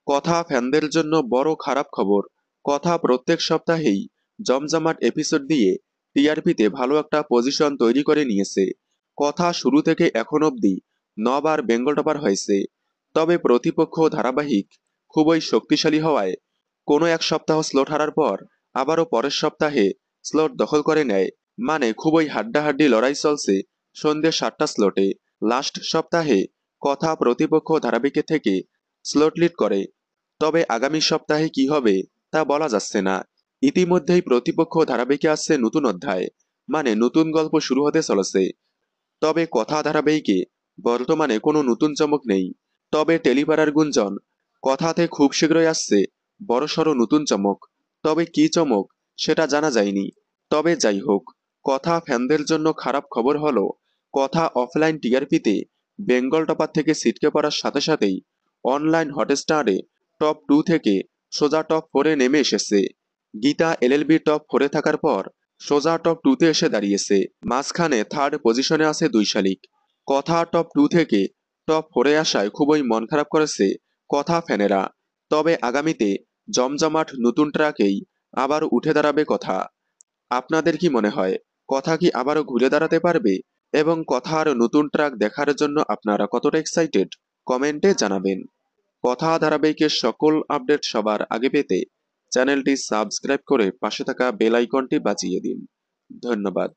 কথা ফ্যানদের জন্য বড় খারাপ খবর। কথা প্রত্যেক সপ্তাহেই জমজমাট এপিসোড দিয়ে টিআরপিতে ভালো একটা পজিশন তৈরি করে নিয়েছে। কথা শুরু থেকে এখন অবধি 9 বার বেঙ্গল টপার হয়েছে। তবে প্রতিপক্ষ ধারাবাহিক খুবই শক্তিশালী হওয়ায় কোনো এক সপ্তাহ স্লট হারার পর আবারও পরের সপ্তাহে স্লট দখল করে নেয়। মানে খুবই হাড্ডাহাড্ডি লড়াই চলছে সন্ধ্যে 7টা স্লটে। লাস্ট সপ্তাহে কথা প্রতিপক্ষ ধারাবাহিকের থেকে স্লট লিড করে। তবে আগামী সপ্তাহে কি হবে তা বলা যাচ্ছে না। ইতিমধ্যেই প্রতিপক্ষ ধারাবাহিকে আসছে নতুন অধ্যায়, মানে নতুন গল্প শুরু হতে চলেছে। তবে কথা ধারাবাহিকে বর্তমানে কোনো নতুন চমক নেই। তবে টেলিপাড়ার গুঞ্জন কথাতে খুব শীঘ্রই আসছে বড়সড় নতুন চমক। তবে কি চমক সেটা জানা যায়নি। তবে যাই হোক, কথা ফ্যানদের জন্য খারাপ খবর হলো কথা অফলাইন টিআরপিতে বেঙ্গল টপার থেকে ছিটকে পড়ার সাথে সাথেই অনলাইন হটস্টারে টপ 2 থেকে সোজা টপ 4-এ নেমে এসেছে। গীতা এলএলবি টপ 4-এ থাকার পর সোজা টপ 2-তে এসে দাঁড়িয়েছে। মাঝখানে থার্ড পজিশনে আছে 2 শালিক। কথা টপ 2 থেকে টপ 4-এ আসায় খুবই মন খারাপ করেছে কথা ফ্যানেরা। তবে আগামীতে জমজমাট নতুন ট্র্যাকেই আবার উঠে দাঁড়াবে কথা। আপনাদের কি মনে হয়, কথা কি আবারও ঘুরে দাঁড়াতে পারবে? এবং কথার নতুন ট্র্যাক দেখার জন্য আপনারা কতটা এক্সাইটেড কমেন্টে জানাবেন। কথা ধারাবাহিকের সকল আপডেট সবার আগে পেতে চ্যানেলটি সাবস্ক্রাইব করে পাশে থাকা বেল আইকনটি বাজিয়ে দিন। ধন্যবাদ।